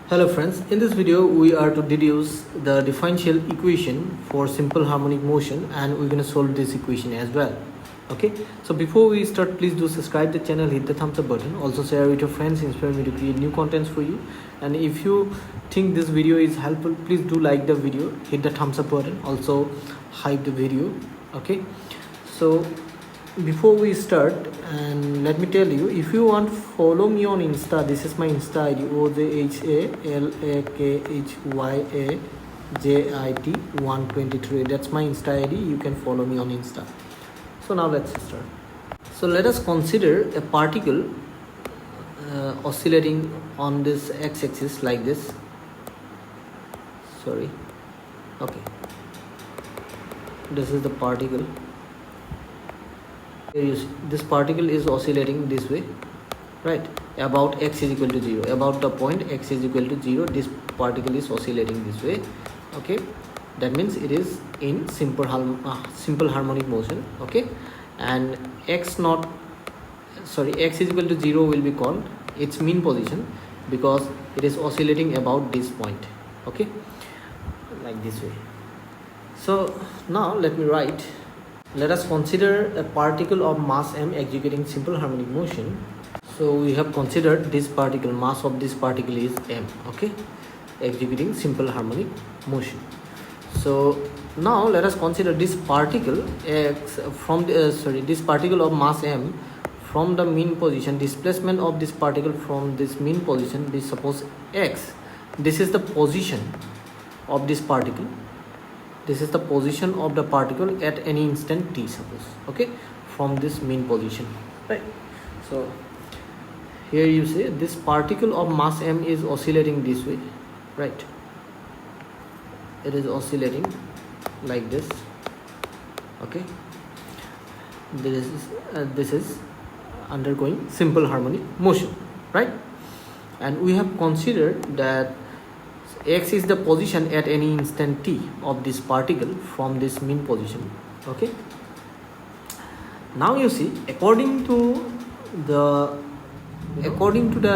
Hello friends, in this video we are to deduce the differential equation for simple harmonic motion and we're going to solve this equation as well. Okay, so before we start, please do subscribe the channel, hit the thumbs up button, also share with your friends, inspire me to create new contents for you. And if you think this video is helpful, please do like the video, hit the thumbs up button, also hype the video. Okay, so before we start, and let me tell you, if you want, follow me on Insta. This is my Insta ID, OJHALAKHYAJIT123. that's my Insta ID. You can follow me on Insta. So now let's start. So let us consider a particle oscillating on this x-axis like this. Sorry, okay, this is the particle. This particle is oscillating this way, right? About x is equal to 0, about the point x is equal to 0, this particle is oscillating this way. Okay, that means it is in simple harmonic motion. Okay, and x is equal to 0 will be called its mean position because it is oscillating about this point. Okay, like this way. So now let me write. Let us consider a particle of mass m executing simple harmonic motion. So we have considered this particle, mass of this particle is m. Okay, executing simple harmonic motion. So now let us consider this particle x from the, this particle of mass m from the mean position, displacement of this particle from this mean position. This suppose x, this is the position of this particle. This is the position of the particle at any instant t, suppose. Okay, from this mean position, right? So here you say this particle of mass m is oscillating this way, right? It is oscillating like this. Okay, this is undergoing simple harmonic motion, right? And we have considered that x is the position at any instant t of this particle from this mean position. Okay, now you see, according to the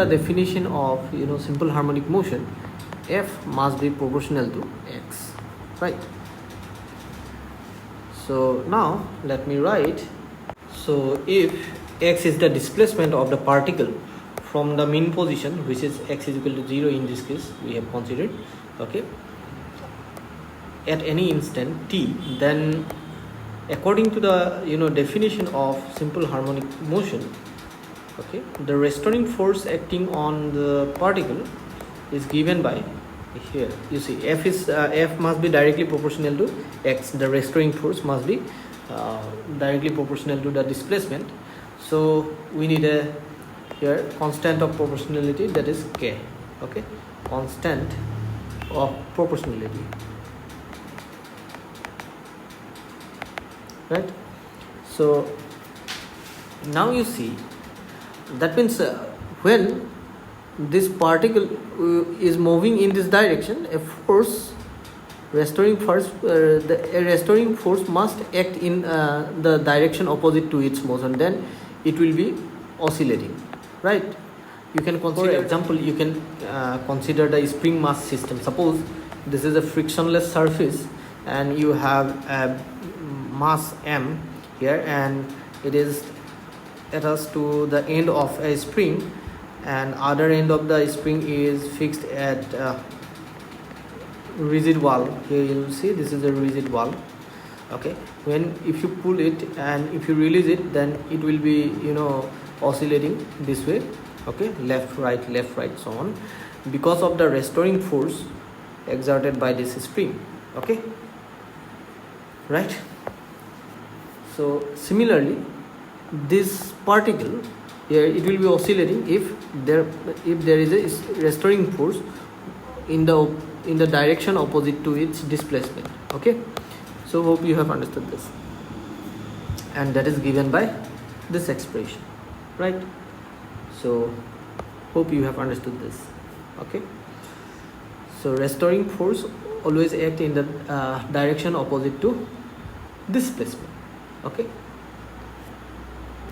definition of simple harmonic motion, f must be proportional to x, right? So now let me write. So if x is the displacement of the particle from the mean position, which is x is equal to 0 in this case we have considered, okay, at any instant t, then according to the definition of simple harmonic motion, okay, the restoring force acting on the particle is given by, here you see, f must be directly proportional to x. The restoring force must be directly proportional to the displacement. So we need a here constant of proportionality, that is k. Okay, constant of proportionality, right? So now you see, that means when this particle is moving in this direction, a force, restoring force, a restoring force must act in the direction opposite to its motion, then it will be oscillating, right? You can consider, for example, you can consider the spring mass system. Suppose this is a frictionless surface and you have a mass m here, and it is attached to the end of a spring, and other end of the spring is fixed at rigid wall. Here you will see this is a rigid wall. Okay, if you pull it and if you release it, then it will be oscillating this way. Okay, left right, so on, because of the restoring force exerted by this spring. Okay, right? So similarly, this particle here, it will be oscillating if there is a restoring force in the direction opposite to its displacement. Okay, so hope you have understood this, and that is given by this expression, right? So hope you have understood this. Okay, so restoring force always act in the direction opposite to displacement. Okay,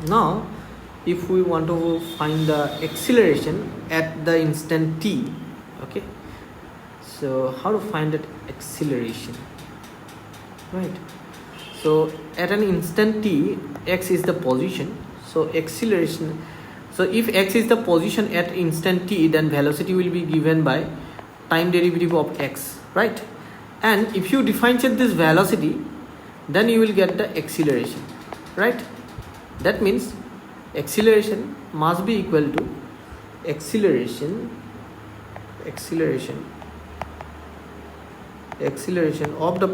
now if we want to find the acceleration at the instant t, Okay, so how to find that acceleration, right? So at an instant t, x is the position, so acceleration, so if x is the position at instant t, then velocity will be given by time derivative of x, right? And if you differentiate this velocity, then you will get the acceleration, right? That means acceleration must be equal to acceleration of the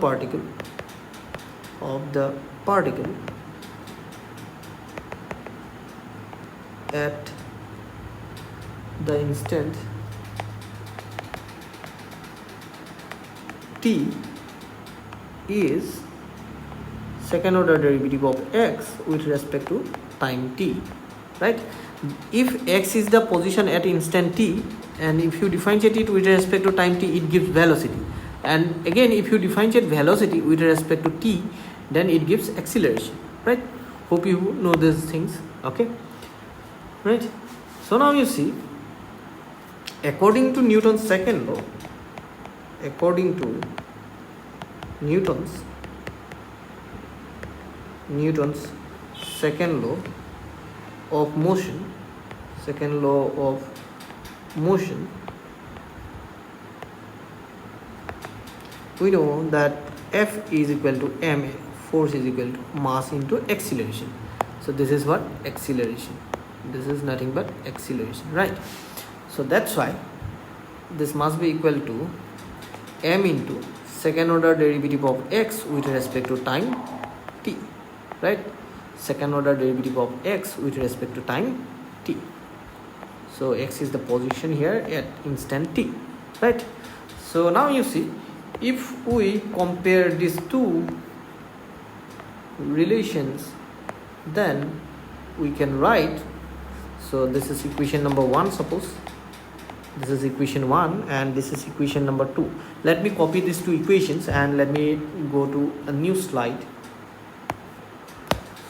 particle at the instant t is second order derivative of x with respect to time t, right? If x is the position at instant t, and if you differentiate it with respect to time t, it gives velocity, and again if you differentiate velocity with respect to t, then it gives acceleration, right? Hope you know these things. Okay, right? So now you see, according to Newton's second law, Newton's second law of motion, we know that F is equal to ma, force is equal to mass into acceleration. So this is what acceleration, this is nothing but acceleration, right? So that's why this must be equal to m into second order derivative of x with respect to time t, right? Second order derivative of x with respect to time t. So x is the position here at instant t, right? So now you see, if we compare these two relations, then we can write, so this is equation number 1, suppose this is equation 1 and this is equation number 2. Let me copy these two equations and let me go to a new slide.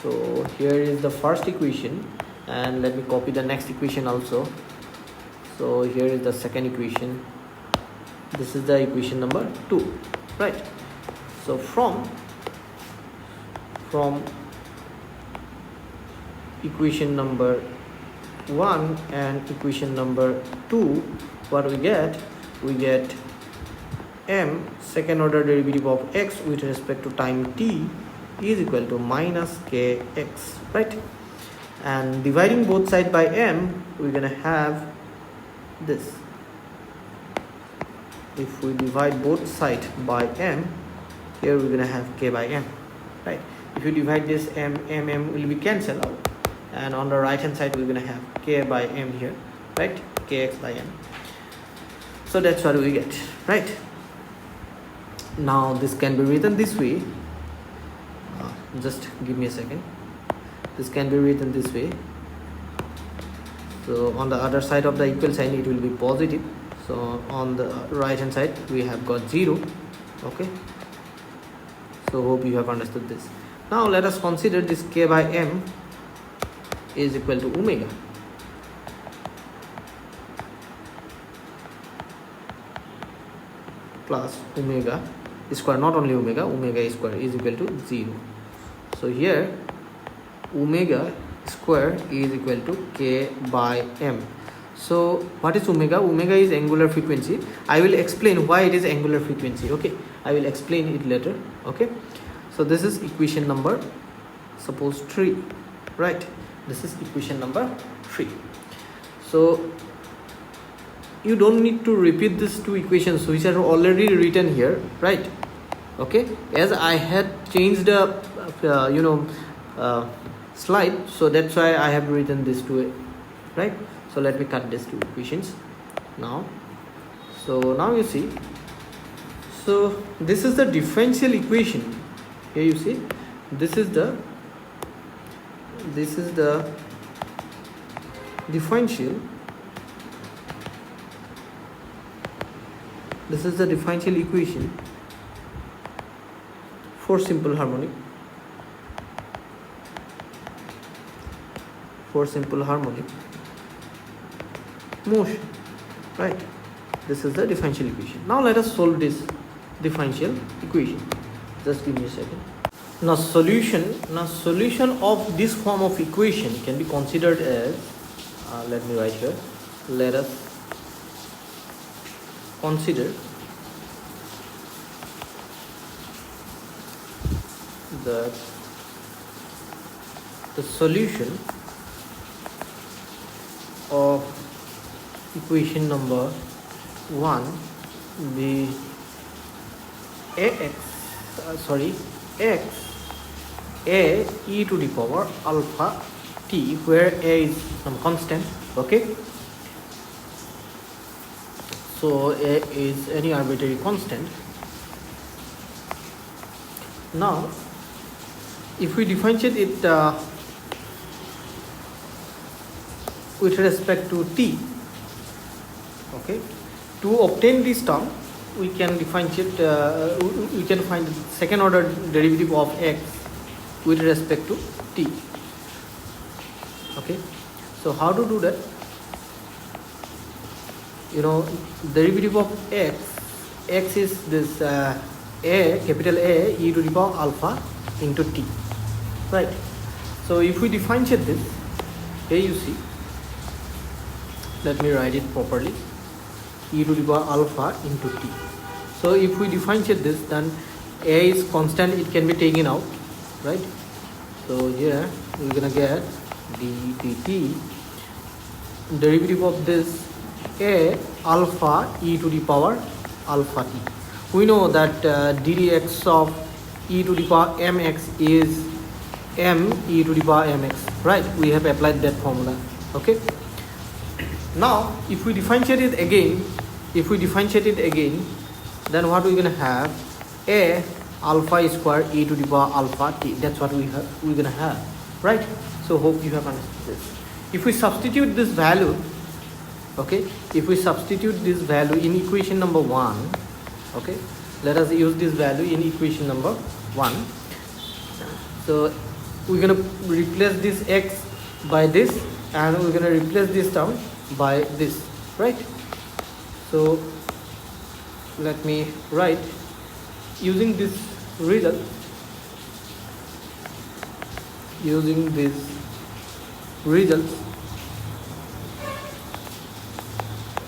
So here is the first equation, and let me copy the next equation also. So here is the second equation, this is the equation number 2, right? So from equation number 1 and equation number 2, what we get m second order derivative of x with respect to time t is equal to minus kx, right? And dividing both sides by m, we're gonna have this. If we divide both sides by m, here we're gonna have k by m, right? If you divide this m will be cancelled out, and on the right hand side we're gonna have k by m here, right? Kx by m. So that's what we get, right? Now this can be written this way. Just give me a second. This can be written this way. So on the other side of the equal sign, it will be positive. So on the right hand side we have got 0. Okay, so hope you have understood this. Now let us consider this k by m is equal to omega. Plus omega square, not only omega square is equal to 0. So here omega square is equal to k by m. So what is omega? Omega is angular frequency. I will explain why it is angular frequency. Okay, I will explain it later. Okay, so this is equation number, suppose 3, right? This is equation number 3. So you don't need to repeat these two equations which are already written here, right? Okay, as I had changed the slide, so that's why I have written this two, right? So let me cut these two equations now. So now you see, so this is the differential equation. Here you see, this is the differential, this is the differential equation for simple harmonic motion, right? This is the differential equation. Now let us solve this differential equation. Just give me a second. Now solution of this form of equation can be considered as, let me write here, let us consider that the solution of equation number 1 be x a e to the power alpha t, where a is some constant. Okay, so a is any arbitrary constant. Now if we differentiate it with respect to t, okay, to obtain this term we can differentiate, we can find second order derivative of x with respect to t. Okay, so how to do that? You know, derivative of x is this a, capital A e to the power alpha into t, right? So if we differentiate this, here you see, let me write it properly, e to the power alpha into t. So if we differentiate this, then a is constant, it can be taken out, right? So here we're gonna get dt, derivative of this a alpha e to the power alpha t. We know that ddx of e to the power mx is m e to the power mx, right? We have applied that formula. Okay, now if we differentiate it again, then what we're gonna have, a alpha square e to the power alpha t. That's what we're gonna have, right? So hope you have understood this. If we substitute this value, okay, if we substitute this value in equation number 1, okay, let us use this value in equation number 1. So we're gonna replace this x by this, and we're gonna replace this term by this, right? So let me write, using this result,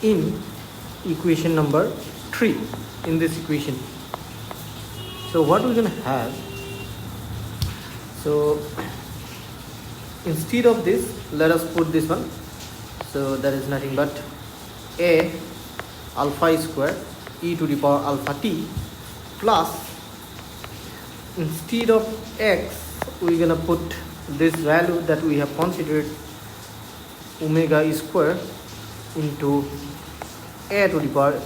in equation number 3, in this equation. So what we're gonna have, so instead of this, let us put this one. So that is nothing but a alpha square e to the power alpha t, plus, instead of x, we're gonna put this value that we have considered, omega square into a to the power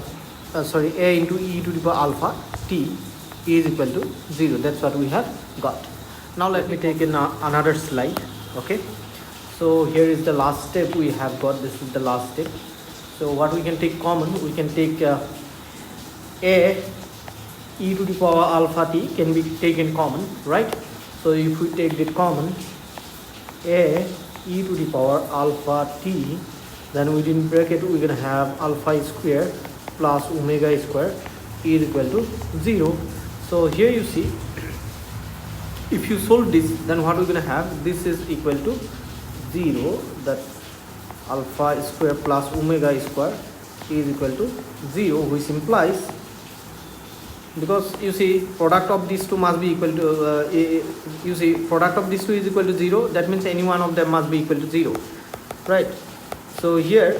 a into e to the power alpha t is equal to 0. That's what we have got. Now let me take in another slide. Okay, so here is the last step we have got. This is the last step. So what we can take common, we can take a e to the power alpha t can be taken common, right? So if we take it common, a e to the power alpha t, then within bracket we're gonna have alpha square plus omega square is equal to 0. So here you see, if you solve this, then what we're gonna have, this is equal to 0, that alpha square plus omega square is equal to 0, which implies, because you see product of these two must be equal to you see product of these two is equal to 0, that means any one of them must be equal to 0, right? So here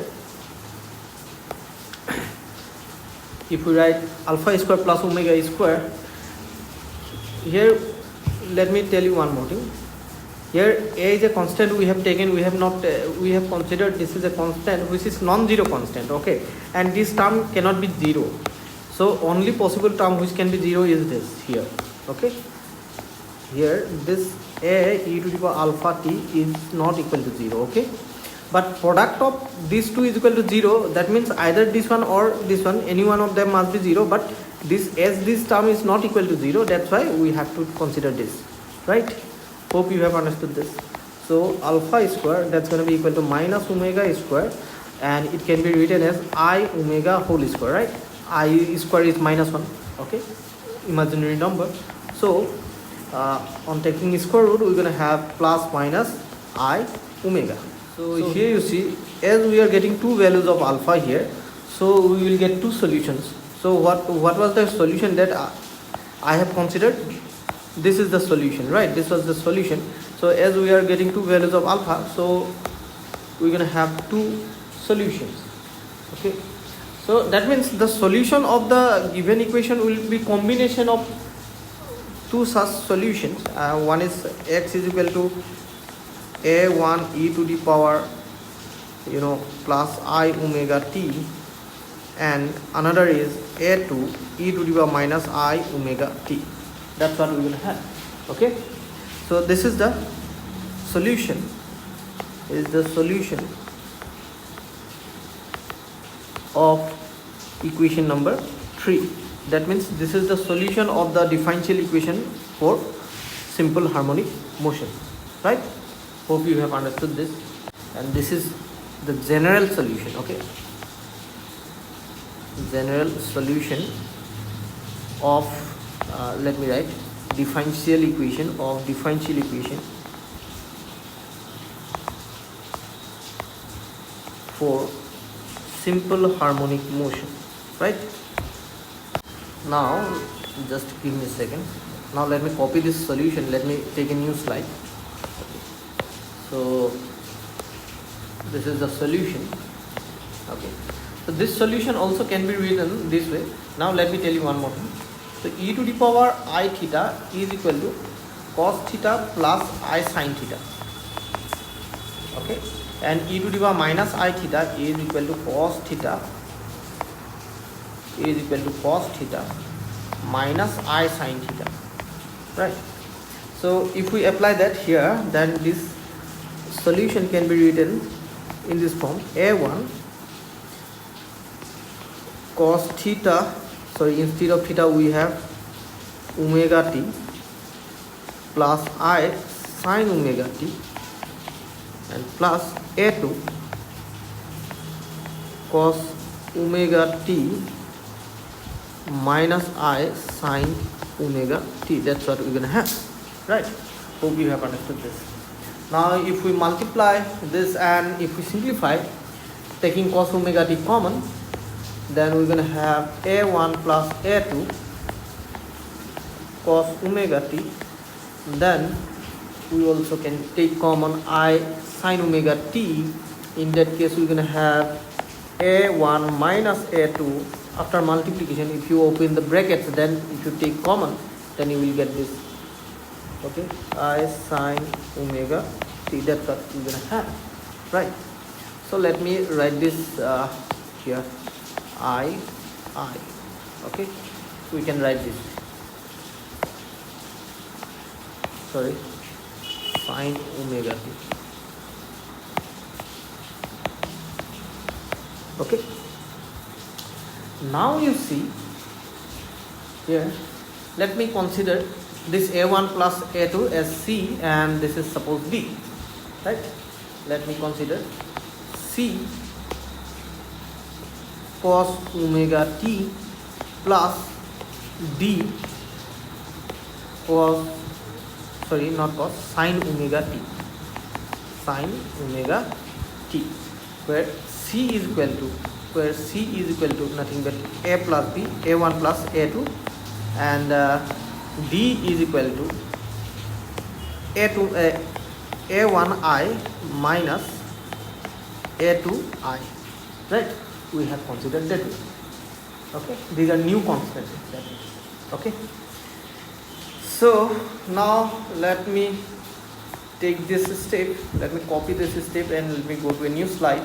if we write alpha square plus omega square, here let me tell you one more thing. Here a is a constant we have taken, we have considered this is a constant which is non-zero constant, okay, and this term cannot be 0. So only possible term which can be 0 is this here, okay. Here this a e to the power alpha t is not equal to 0, okay. But product of these two is equal to 0, that means either this one or this one, any one of them must be 0, but this, as this term is not equal to 0, that's why we have to consider this, right? Hope you have understood this. So alpha square, that's going to be equal to minus omega square, and it can be written as I omega whole square, right? I square is -1, okay, imaginary number. So on taking square root, we're gonna have plus minus I omega. So here you see, as we are getting two values of alpha here, so we will get two solutions. So what was the solution that I have considered? This is the solution, right? This was the solution. So as we are getting two values of alpha, so we're gonna have two solutions, okay? So that means the solution of the given equation will be combination of two such solutions. One is x is equal to a1 e to the power plus I omega t, and another is a2 e to the power minus I omega t. That's what we will have, okay? So this is the solution, of equation number 3. That means this is the solution of the differential equation for simple harmonic motion, right? Hope you have understood this, and this is the general solution, okay? General solution of let me write differential equation for simple harmonic motion, right? Now just give me a second. Now let me copy this solution. Let me take a new slide. So this is the solution, okay? So this solution also can be written this way. Now let me tell you one more thing. So e to the power I theta is equal to cos theta plus I sin theta, okay? And e to the power minus I theta is equal to cos theta minus I sin theta, right? So if we apply that here, then this solution can be written in this form: a1 cos theta, instead of theta we have omega t plus I sin omega t, and plus a2 cos omega t minus I sin omega t. That's what we're gonna have, right? Hope you have understood this. Now if we multiply this and if we simplify, taking cos omega t common, then we're gonna have a1 plus a2 cos omega t. Then we also can take common I sin omega t. In that case, we're gonna have a1 minus a2. After multiplication, if you open the brackets, then if you take common, then you will get this, okay? I sin omega t. That's what we're gonna have, right? So let me write this here. I, okay? We can write this. Sin omega t. Okay. Now you see here, let me consider this a1 plus a2 as C, and this is suppose B, right? Let me consider C cos omega t plus D sin omega t, where C is equal to nothing but a plus b, a1 plus a2, and D is equal to a1i minus a2i, right? We have considered that, okay? These are new constants, okay? So now let me take this step, let me copy this step, and let me go to a new slide.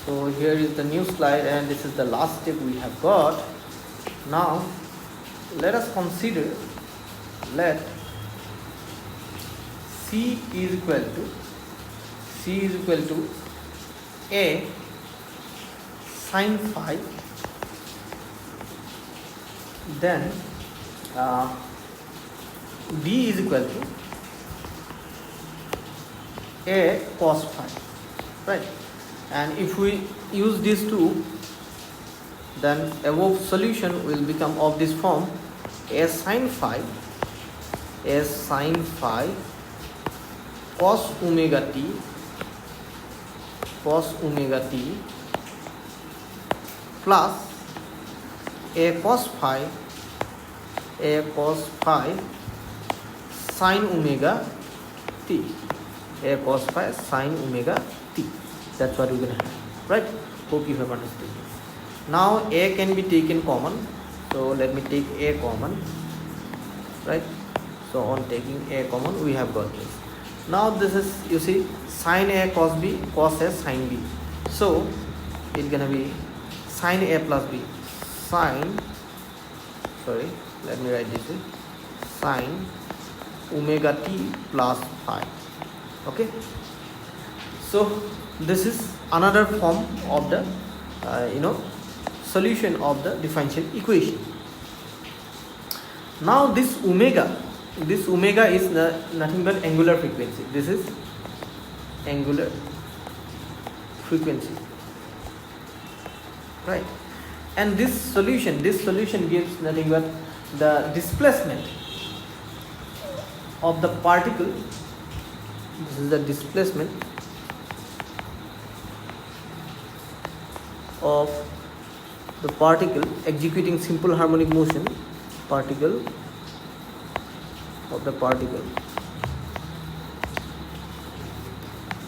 So here is the new slide, and this is the last step we have got. Now let us consider, let C is equal to A sin phi, then D is equal to A cos phi, right? and if we use these two, then above solution will become of this form: a sine phi cos omega t plus a cos phi sine omega t, that's what we're gonna have, right? Hope you have understood this. Now a can be taken common, so let me take a common, right? So on taking a common, we have got this. Now this is, you see, sine a cos b, cos a sine b, so it's gonna be sine a plus b, let me write this way, sine omega t plus phi. Okay, so this is another form of the solution of the differential equation. Now this omega is nothing but angular frequency. This is angular frequency, right? And this solution gives nothing but the displacement of the particle. This is the displacement of the particle executing simple harmonic motion,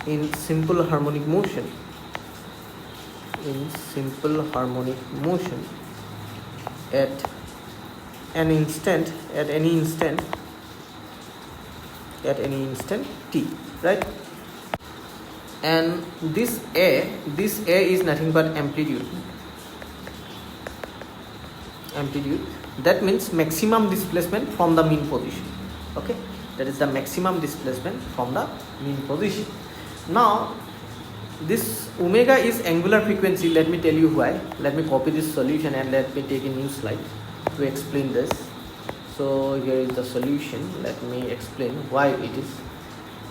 in simple harmonic motion at any instant t, right? And this a is nothing but amplitude. That means maximum displacement from the mean position. Okay, that is the maximum displacement from the mean position. Now this omega is angular frequency. Let me tell you why. Let me copy this solution and let me take a new slide to explain this. So here is the solution. Let me explain why it is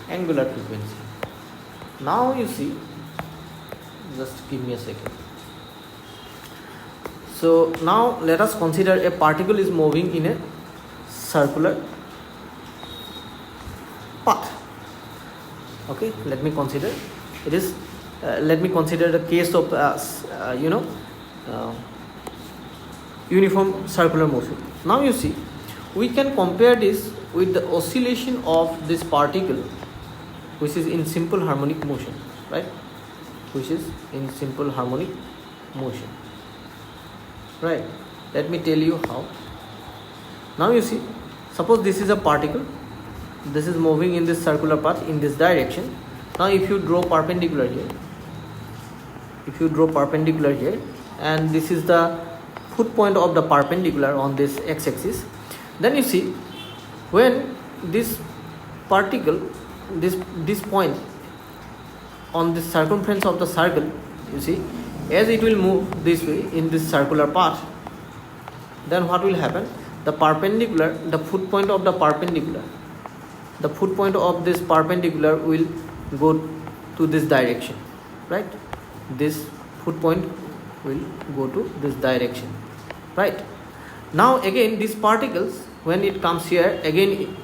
angular frequency. Now you see, just give me a second. So now let us consider a particle is moving in a circular path. Okay, let me consider the case of uniform circular motion. Now you see, we can compare this with the oscillation of this particle, which is in simple harmonic motion, right? Right, let me tell you how. Now you see, suppose this is a particle, this is moving in this circular path in this direction. Now if you draw perpendicular here, and this is the foot point of the perpendicular on this x-axis, then you see, when this particle, this point on the circumference of the circle, you see, as it will move this way in this circular path, then what will happen? The foot point of this perpendicular will go to this direction, right? This foot point will go to this direction, right? Now again, these particles, when it comes here again,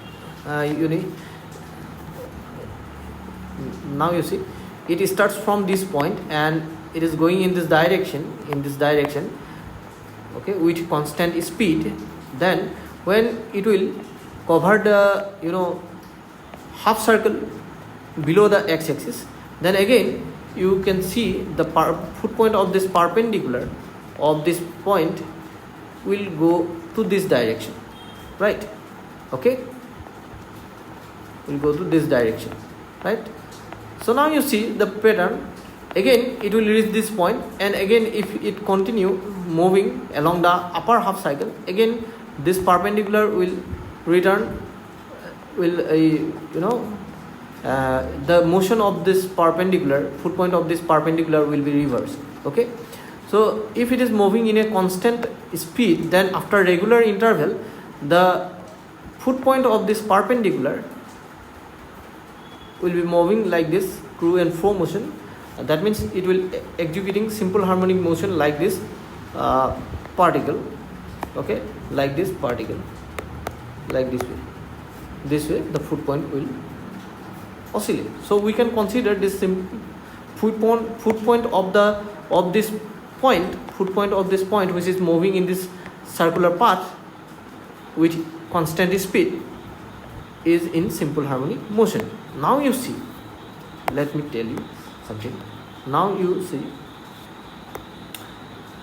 now you see, it starts from this point and it is going in this direction, okay, with constant speed. Then when it will cover the half circle below the x-axis, then again you can see the foot point of this perpendicular of this point will go to this direction, right? Okay, will go to this direction, right? So now you see the pattern. Again it will reach this point, and again if it continue moving along the upper half cycle, again this perpendicular will return, the motion of this perpendicular, foot point of this perpendicular will be reversed. Okay, so if it is moving in a constant speed, then after regular interval, the foot point of this perpendicular will be moving like this, to and fro motion, that means it will executing simple harmonic motion like this particle, okay, like this particle, like this way the foot point will oscillate. So we can consider this simple foot point of this point which is moving in this circular path with constant speed is in simple harmonic motion. Now you see, let me tell you something. Now you see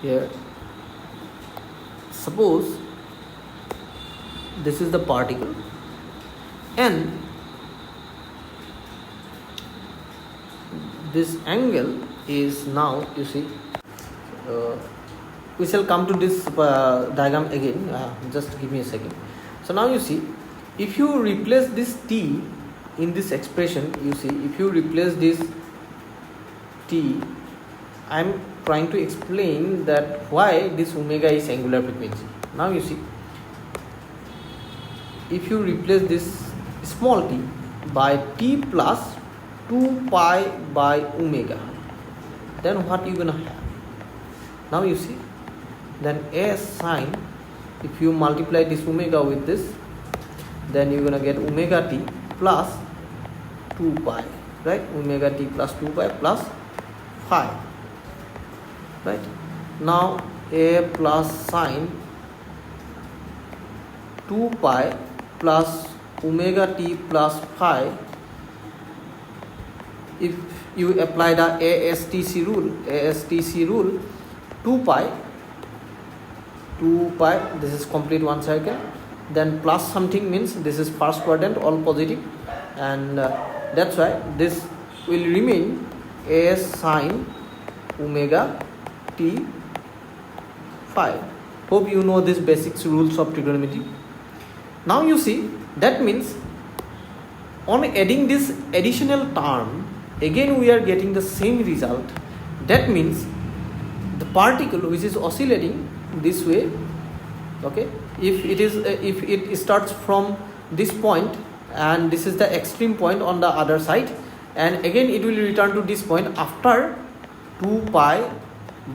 here, suppose this is the particle and this angle is, now you see, we shall come to this diagram again, just give me a second. So now you see, if you replace this t in this expression, you see, if you replace this t, I am trying to explain that why this omega is angular frequency. Now you see, if you replace this small t by t plus 2 pi by omega, then what you gonna have? Now you see, then a sine, if you multiply this omega with this, then you're gonna get omega t plus 2 pi, right? Omega t plus 2 pi plus phi, right? Now a plus sine 2 pi plus omega t plus phi, if you apply the ASTC rule, 2 pi, this is complete one circle, then plus something means this is first quadrant, all positive, and that's why this will remain a sine omega t phi. Hope you know these basic rules of trigonometry. Now you see, that means on adding this additional term, again we are getting the same result. That means the particle which is oscillating this way, okay, if it starts from this point and this is the extreme point on the other side, and again it will return to this point after 2 pi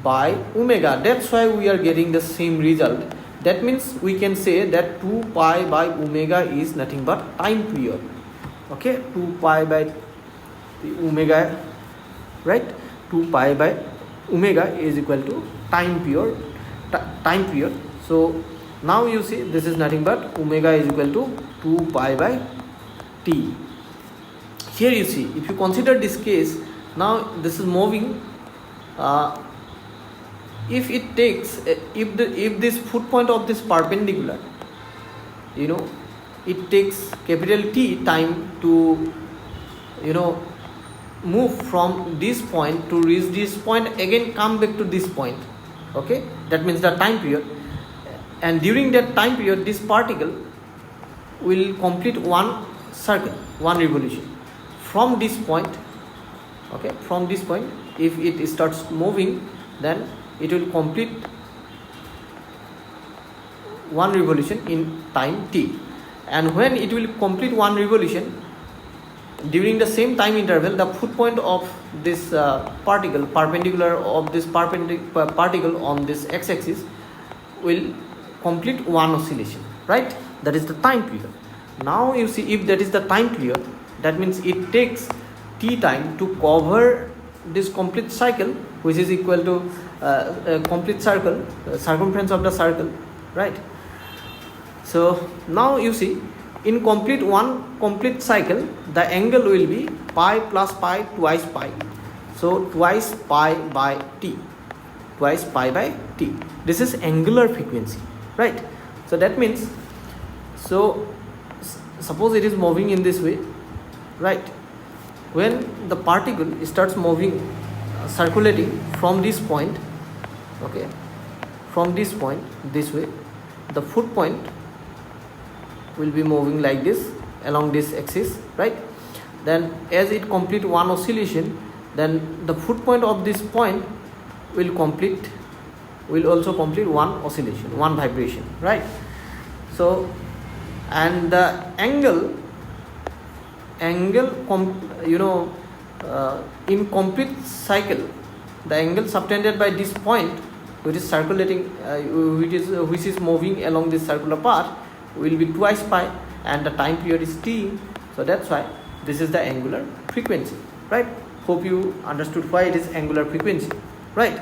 by omega, that's why we are getting the same result. That means we can say that 2 pi by omega is nothing but time period, okay, 2 pi by omega, right? 2 pi by omega is equal to time period. So now you see, this is nothing but omega is equal to 2 pi by t. Here you see, if you consider this case, now this is moving, if it takes, if this foot point of this perpendicular, you know, it takes capital T time to, you know, move from this point to reach this point, again come back to this point, okay, that means the time period. And during that time period, this particle will complete one circle, one revolution from this point, okay, from this point. If it starts moving, then it will complete one revolution in time t, and when it will complete one revolution, during the same time interval, the foot point of this particle, perpendicular of this particle on this x-axis, will complete one oscillation, right? That is the time period. Now you see, if that is the time period, that means it takes t time to cover this complete cycle, which is equal to complete circle, circumference of the circle, right? So now you see, in one complete cycle, the angle will be pi plus pi twice pi, so twice pi by t, this is angular frequency, right? So that means, so suppose it is moving in this way, right? When the particle starts moving, circulating from this point, okay, from this point this way, the foot point will be moving like this along this axis, right? Then as it complete one oscillation, then the foot point of this point will also complete one oscillation, one vibration, right? So, and the angle, you know, in complete cycle, the angle subtended by this point, which is circulating, which is moving along this circular path, will be twice pi, and the time period is t. So that's why this is the angular frequency, right? Hope you understood why it is angular frequency, right?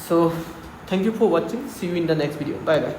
So thank you for watching. See you in the next video. Bye bye.